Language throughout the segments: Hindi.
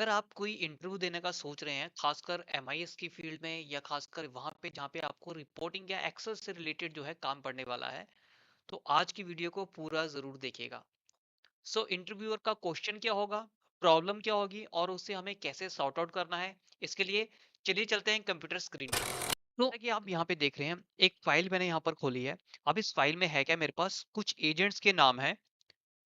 अगर आप कोई इंटरव्यू देने का सोच रहे हैं, खासकर एमआईएस की फील्ड में या खासकर वहां पे जहाँ पे आपको रिपोर्टिंग या एक्सेल से रिलेटेड जो है काम पड़ने वाला है, तो आज की वीडियो को पूरा जरूर देखिएगा। सो इंटरव्यूअर का क्वेश्चन क्या होगा, प्रॉब्लम क्या होगी और उससे हमें कैसे सॉर्ट आउट करना है, इसके लिए चलिए चलते हैं कंप्यूटर स्क्रीन पर। तो जैसा कि आप यहाँ पे देख रहे हैं, एक फाइल मैंने यहाँ पर खोली है। अब इस फाइल में है क्या, मेरे पास कुछ एजेंट्स के नाम है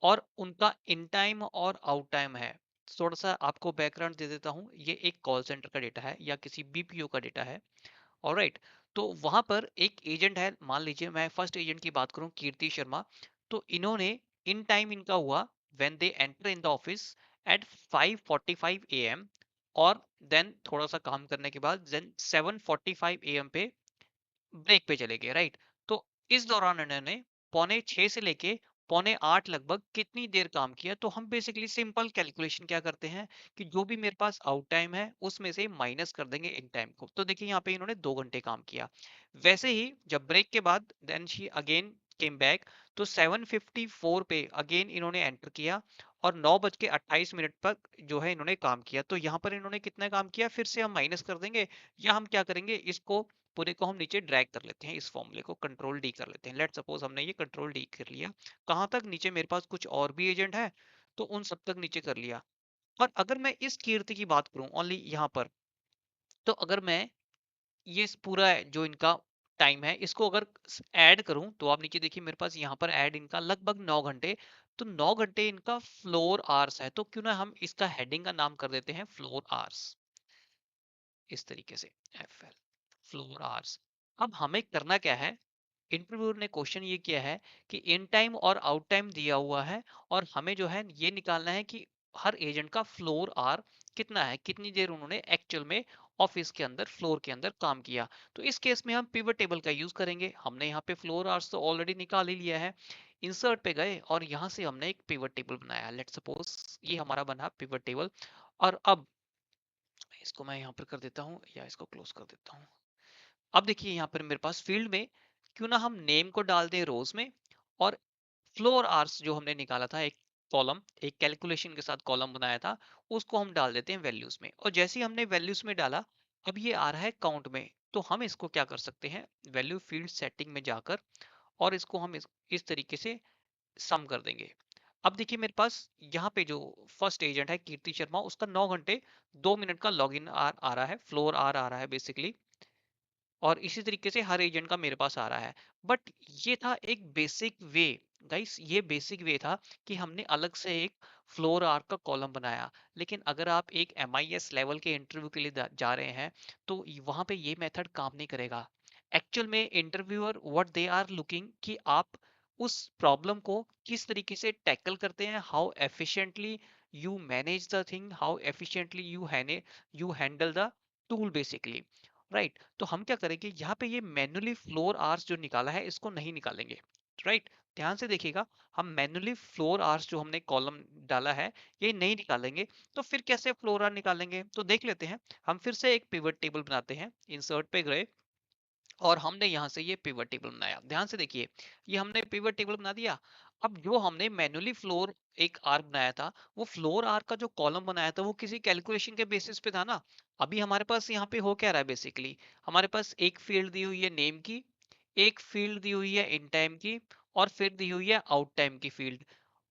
और उनका इन टाइम और आउट टाइम है। थोड़ा सा आपको बैकग्राउंड दे देता हूँ, ये एक कॉल सेंटर का डेटा है या किसी बीपीओ का डेटा है। ऑलराइट, तो वहां पर एक एजेंट है, मान लीजिए मैं फर्स्ट एजेंट की बात करूं, कीर्ति शर्मा। तो इन्होंने इन टाइम इनका हुआ when they enter in the office at 5:45 AM, और देन थोड़ा सा काम करने के बाद देन 7:45 AM पे ब्रेक पे चले गए, राइट। तो इस दौरान इन्होंने पौने 6 से लेके पौने 8 लगभग कितनी देर काम किया, तो हम बेसिकली सिंपल कैलकुलेशन क्या करते हैं कि जो भी मेरे पास आउट टाइम है उसमें से माइनस कर देंगे इन टाइम को। तो देखिए यहाँ पे इन्होंने 2 घंटे काम किया। वैसे ही जब ब्रेक के बाद then she again came back, तो 7:54 पे अगेन इन्होंने एंटर किया और 9:28 पर जो है इन्होंने काम किया। तो यहाँ पर इन्होंने कितना काम किया फिर से हम माइनस कर देंगे, या हम क्या करेंगे, इसको पूरे को हम नीचे ड्रैग कर लेते हैं, इस फॉर्मूले को कंट्रोल डी कर लेते हैं। लेट सपोज हमने ये कंट्रोल डी कर लिया, कहाँ तक, नीचे मेरे पास कुछ और भी एजेंट है तो उन सब तक नीचे कर लिया। और अगर मैं इस कीर्ति की बात करूं ओनली यहाँ पर, तो अगर मैं ये पूरा जो इनका टाइम है इसको अगर ऐड करूं, तो आप नीचे देखिए मेरे पास यहाँ पर ऐड इनका लगभग 9 घंटे। तो 9 घंटे इनका फ्लोर आवर्स है, तो क्यों ना हम इसका हेडिंग का नाम कर देते हैं फ्लोर आवर्स, इस तरीके से, एफ एल, फ्लोर आवर्स। अब हमें करना क्या है, इंटरव्यूअर ने क्वेश्चन ये किया है कि इन टाइम और आउट टाइम दिया हुआ है और हमें जो है ये निकालना है कि हर एजेंट का फ्लोर आर कितना है, कितनी देर उन्होंने एक्चुअल में ऑफिस के अंदर फ्लोर के अंदर काम किया। तो इस केस में हम पिवट टेबल का यूज करेंगे। हमने यहाँ पे फ्लोर आवर्स तो ऑलरेडी निकाल ही लिया है, इंसर्ट पे गए और यहाँ से हमने एक पिवट टेबल बनाया। लेट सपोज ये हमारा बना पिवट टेबल। और अब इसको मैं यहाँ पर कर देता हूँ या इसको क्लोज कर देता हूँ। अब देखिए यहाँ पर मेरे पास फील्ड में क्यों ना हम नेम को डाल दें रोज में, और फ्लोर आवर्स जो हमने निकाला था, एक कॉलम, एक कैलकुलेशन के साथ कॉलम बनाया था, उसको हम डाल देते हैं वैल्यूज में। और जैसे ही हमने वैल्यूज में डाला, अब ये आ रहा है काउंट में। तो हम इसको क्या कर सकते हैं, वैल्यू फील्ड सेटिंग में जाकर और इसको हम इस तरीके से सम कर देंगे। अब देखिए मेरे पास यहाँ पे जो फर्स्ट एजेंट है कीर्ति शर्मा, उसका 9 घंटे 2 मिनट का लॉग इन आर आ रहा है, फ्लोर आर आ रहा है बेसिकली। और इसी तरीके से हर एजेंट का मेरे पास आ रहा है। बट ये था एक बेसिक वे, गाइस, ये बेसिक वे था कि हमने अलग से एक फ्लोर आर्क का कॉलम बनाया। लेकिन अगर आप एक एमआईएस लेवल के इंटरव्यू के लिए जा रहे हैं, तो वहां पे ये मेथड काम नहीं करेगा। एक्चुअल में interviewer what they are looking कि आप उस प्रॉब्लम को किस तरीके से टैकल करते हैं, how efficiently you manage the thing, how efficiently you handle the tool basically, right. तो हम क्या करेंगे, यहाँ पे ये मैन्युअली फ्लोर आवर्स जो निकाला है इसको नहीं निकालेंगे, राइट। ध्यान से देखिएगा, हम मैन्युअली फ्लोर आवर्स जो हमने कॉलम डाला है ये नहीं निकालेंगे। तो फिर कैसे फ्लोर आवर निकालेंगे, तो देख लेते हैं। हम फिर से एक पिवट टेबल बनाते हैं, इंसर्ट पे गए और हमने यहाँ से ये पिवट टेबल बनाया। ध्यान से देखिए, ये हमने पिवट टेबल बना दिया। अब जो हमने मैन्युअली फ्लोर एक आर बनाया था, वो फ्लोर आर का जो कॉलम बनाया था वो किसी कैलकुलेशन के बेसिस पे था ना। अभी हमारे पास यहाँ पे हो क्या रहा है, बेसिकली हमारे पास एक फील्ड दी हुई है नेम की, एक फील्ड दी हुई है इन टाइम की, और फिर दी हुई है आउट टाइम की फील्ड।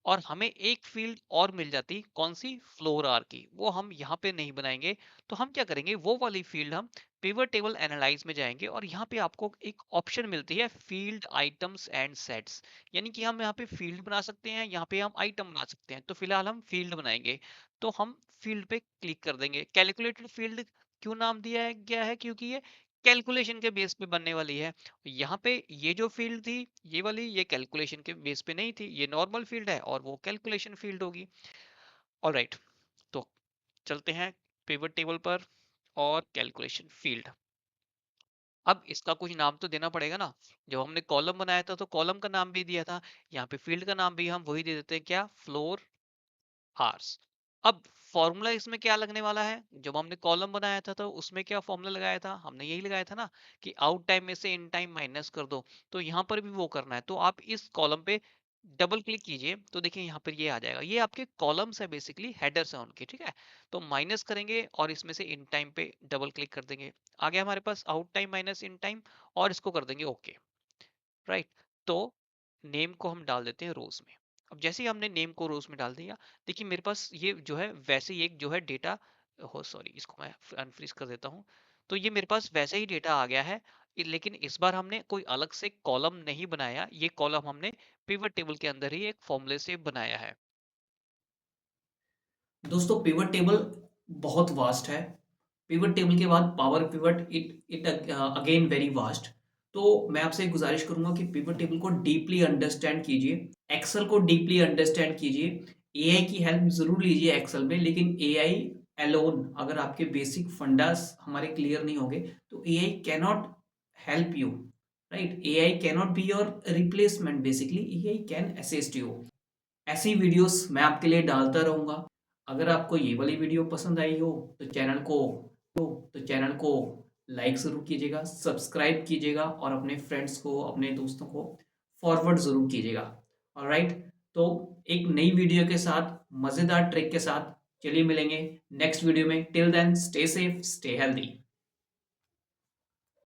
और हमें एक फील्ड और मिल जाती, कौन सी, फ्लोर आर की, वो हम यहाँ पे नहीं बनाएंगे। तो हम क्या करेंगे, वो वाली फील्ड हम पिवट टेबल एनालाइज में जाएंगे और यहाँ पे आपको एक ऑप्शन मिलती है फील्ड आइटम्स एंड सेट्स। यानी कि हम यहाँ पे फील्ड बना सकते हैं, यहाँ पे हम आइटम बना सकते हैं। तो फिलहाल हम फील्ड बनाएंगे। तो हम फील्ड पे क्लिक कर देंगे। कैलकुलेटेड फील्ड क्यों नाम दिया है गया है, क्योंकि ये कैलकुलेशन के बेस पे बनने वाली है। यहाँ पे ये जो फील्ड थी, ये वाली, ये कैलकुलेशन के बेस पे नहीं थी, ये नॉर्मल फील्ड है और वो कैलकुलेशन फील्ड होगी। ऑलराइट, तो चलते हैं पिवट टेबल पर और कैलकुलेशन फील्ड। अब इसका कुछ नाम तो देना पड़ेगा ना। जब हमने कॉलम बनाया था तो कॉलम का नाम भी दिया था, यहाँ पे फील्ड का नाम भी हम वही दे देते हैं, क्या, फ्लोर आवर्स। अब फॉर्मूला इसमें क्या लगने वाला है, जब हमने कॉलम बनाया था तो उसमें क्या फॉर्मूला लगाया था, हमने यही लगाया था ना कि आउट टाइम में से इन टाइम माइनस कर दो। तो यहाँ पर भी वो करना है, तो आप इस कॉलम पे डबल क्लिक कीजिए तो देखिए यहाँ पर ये आ जाएगा, ये आपके कॉलम्स है, बेसिकली हेडर्स है उनके, ठीक है। तो माइनस करेंगे और इसमें से इन टाइम पे डबल क्लिक कर देंगे, आ गया हमारे pass out time minus in time, और इसको कर देंगे ओके, राइट। तो नेम को हम डाल देते हैं रोज में। अब जैसे ही हमने नेम को रोज में डाल दिया, देखिए मेरे पास ये जो है वैसे ही एक जो है डेटा, हो सॉरी इसको मैं अनफ्रीज कर देता हूँ। तो ये मेरे पास वैसे ही डेटा आ गया है, लेकिन इस बार हमने कोई अलग से कॉलम नहीं बनाया, ये कॉलम हमने पिवट टेबल के अंदर ही एक फॉर्मूले से बनाया है। दोस्तों पिवट टेबल बहुत वास्ट है। पिवट टेबल के बाद power pivot, it it again very vast. तो मैं आपसे गुजारिश करूंगा कि पिवट टेबल को डीपली अंडरस्टैंड कीजिए, एक्सेल को डीपली अंडरस्टैंड कीजिए। एआई की हेल्प जरूर लीजिए एक्सेल में, लेकिन एआई अलोन अगर आपके बेसिक फंडास हमारे क्लियर नहीं होंगे तो AI cannot help you, right. AI cannot be your replacement, basically AI can assist you. ऐसी वीडियोस मैं आपके लिए डालता रहूंगा। अगर आपको ये वाली वीडियो पसंद आई हो तो चैनल को लाइक ज़रूर कीजिएगा, सब्सक्राइब कीजिएगा और अपने फ्रेंड्स को, अपने दोस्तों को फॉरवर्ड ज़रूर कीजिएगा। ऑलराइट, तो एक नई वीडियो के साथ, मज़ेदार ट्रिक के साथ चलिए मिलेंगे नेक्स्ट वीडियो में। Till then stay safe, stay healthy.